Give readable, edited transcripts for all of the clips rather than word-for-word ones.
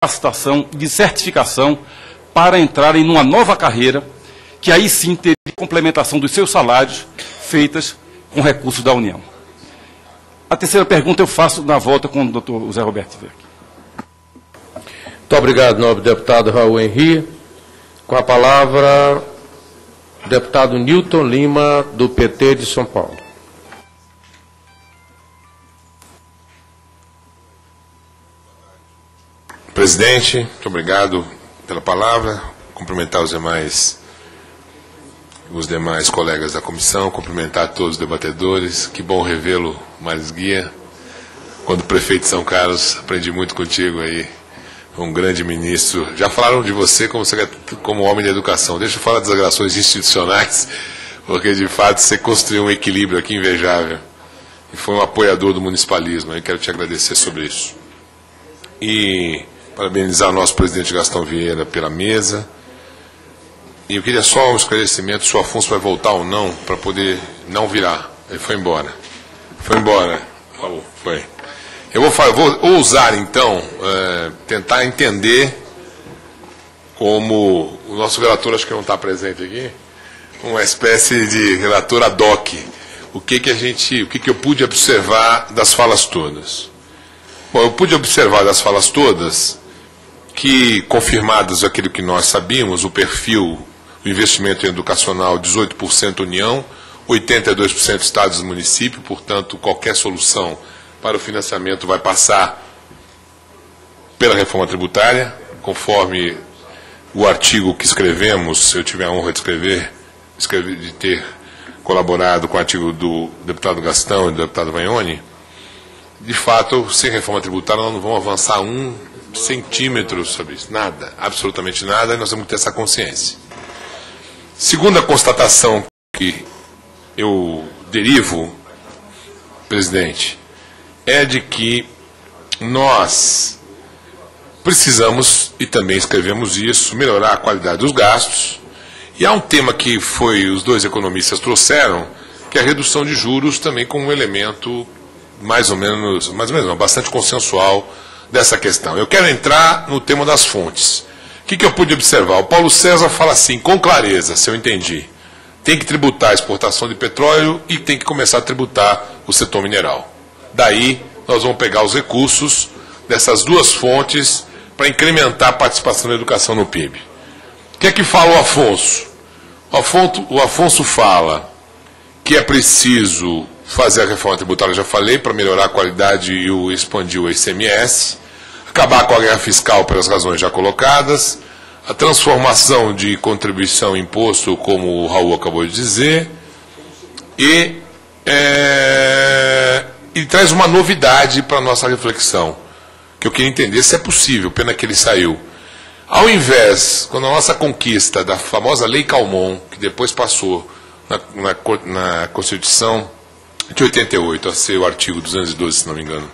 capacitação e de certificação para entrarem numa nova carreira, que aí sim teria complementação dos seus salários feitas com recursos da União. A terceira pergunta eu faço na volta quando o doutor José Roberto estiver aqui. Muito obrigado, nobre deputado Raul Henri. Com a palavra, o deputado Nilton Lima, do PT de São Paulo. Presidente, muito obrigado pela palavra. Cumprimentar os demais colegas da comissão, cumprimentar todos os debatedores. Que bom revê-lo, Maris Guia. Quando prefeito de São Carlos, aprendi muito contigo aí, um grande ministro. Já falaram de você como homem de educação. Deixa eu falar das relações institucionais, porque de fato você construiu um equilíbrio aqui invejável e foi um apoiador do municipalismo. Eu quero te agradecer sobre isso. E parabenizar o nosso presidente Gastão Vieira pela mesa. E eu queria só um esclarecimento se o Afonso vai voltar ou não, para poder não virar. Ele foi embora. Foi embora. Falou, foi. Eu vou ousar, então, tentar entender como o nosso relator, acho que não está presente aqui, uma espécie de relator ad hoc. O que eu pude observar das falas todas? Bom, eu pude observar das falas todas que, confirmadas aquilo que nós sabíamos, o perfil do investimento educacional, 18% União, 82% Estados e municípios, portanto, qualquer solução para o financiamento vai passar pela reforma tributária, conforme o artigo que escrevemos, eu tive a honra de de ter colaborado com o artigo do deputado Gastão e do deputado Vagnoni. De fato, sem reforma tributária, nós não vamos avançar 1 centímetro sobre isso. Nada, absolutamente nada, e nós temos que ter essa consciência. Segunda constatação que eu derivo, presidente, é de que nós precisamos, e também escrevemos isso, melhorar a qualidade dos gastos. E há um tema que os dois economistas trouxeram, que é a redução de juros também como um elemento mais ou menos não, bastante consensual dessa questão. Eu quero entrar no tema das fontes. O que eu pude observar? O Paulo César fala assim, com clareza, se eu entendi, tem que tributar a exportação de petróleo e tem que começar a tributar o setor mineral. Daí, nós vamos pegar os recursos dessas duas fontes para incrementar a participação da educação no PIB. O que é que fala o Afonso? O Afonso fala que é preciso fazer a reforma tributária, já falei, para melhorar a qualidade e expandir o ICMS, acabar com a guerra fiscal pelas razões já colocadas, a transformação de contribuição em imposto, como o Raul acabou de dizer, e ele traz uma novidade para a nossa reflexão, que eu queria entender se é possível, pena que ele saiu. Ao invés, quando a nossa conquista da famosa Lei Calmon, que depois passou na Constituição de 88, a ser o artigo 212, se não me engano,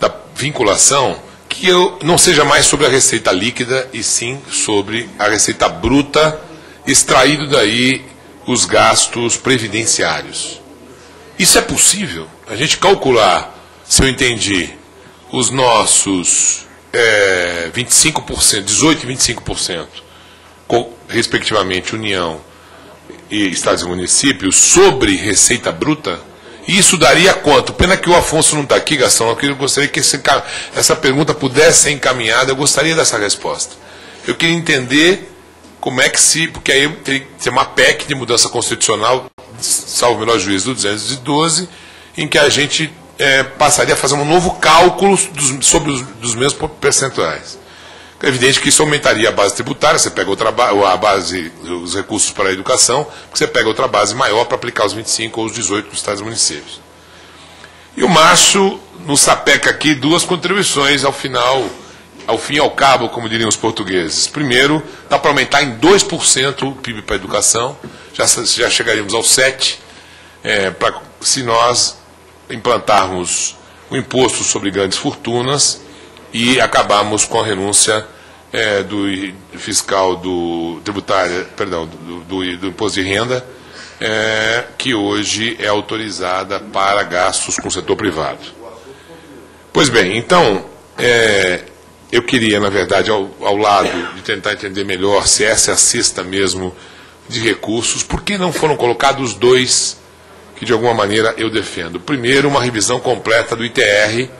da vinculação, que não seja mais sobre a receita líquida, e sim sobre a receita bruta, extraído daí os gastos previdenciários. Isso é possível? A gente calcular, se eu entendi, os nossos 25%, 18% e 25%, respectivamente União e Estados e municípios, sobre receita bruta, e isso daria quanto? Pena que o Afonso não está aqui, Gastão, eu gostaria que essa pergunta pudesse ser encaminhada, eu gostaria dessa resposta. Eu queria entender como é que porque aí tem que ter uma PEC de mudança constitucional, salvo o melhor juízo do 212, em que a gente passaria a fazer um novo cálculo sobre os mesmos percentuais. É evidente que isso aumentaria a base tributária, você pega os recursos para a educação, porque você pega outra base maior para aplicar os 25 ou os 18 dos estados e municípios. E o Márcio nos sapeca aqui duas contribuições ao fim e ao cabo, como diriam os portugueses. Primeiro, dá para aumentar em 2% o PIB para a educação, já chegaríamos aos 7%, se nós implantarmos o imposto sobre grandes fortunas e acabarmos com a renúncia do fiscal tributária, perdão, do imposto de renda, que hoje é autorizada para gastos com o setor privado. Pois bem, então, eu queria, na verdade, ao lado de tentar entender melhor se essa é a cesta mesmo de recursos, por que não foram colocados dois que, de alguma maneira, eu defendo? Primeiro, uma revisão completa do ITR,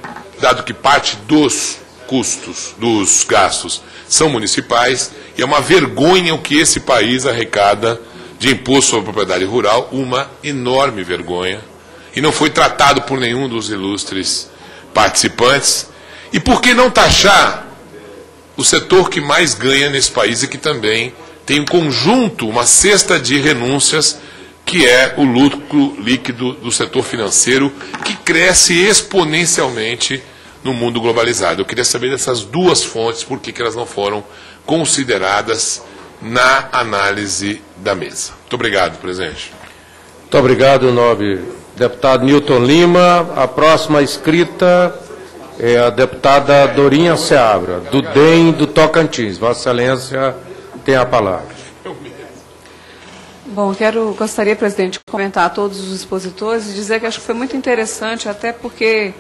dado que parte dos custos, dos gastos, são municipais, e é uma vergonha o que esse país arrecada de imposto sobre a propriedade rural, uma enorme vergonha, e não foi tratado por nenhum dos ilustres participantes. E por que não taxar o setor que mais ganha nesse país e que também tem um conjunto, uma cesta de renúncias, que é o lucro líquido do setor financeiro, que cresce exponencialmente no mundo globalizado. Eu queria saber dessas duas fontes, por que elas não foram consideradas na análise da mesa. Muito obrigado, presidente. Muito obrigado, nobre deputado Newton Lima. A próxima inscrita é a deputada Dorinha Seabra, do DEM do Tocantins. Vossa Excelência tem a palavra. Bom, gostaria, presidente, de comentar a todos os expositores e dizer que acho que foi muito interessante, até porque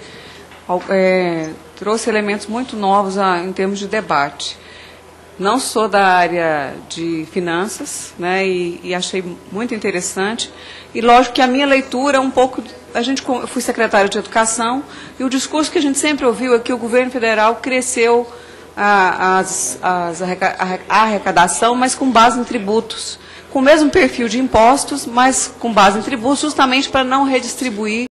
trouxe elementos muito novos em termos de debate. Não sou da área de finanças, né, e achei muito interessante. E lógico que a minha leitura um pouco... Eu fui secretária de Educação, e o discurso que a gente sempre ouviu é que o governo federal cresceu a arrecadação, mas com base em tributos. Com o mesmo perfil de impostos, mas com base em tributos, justamente para não redistribuir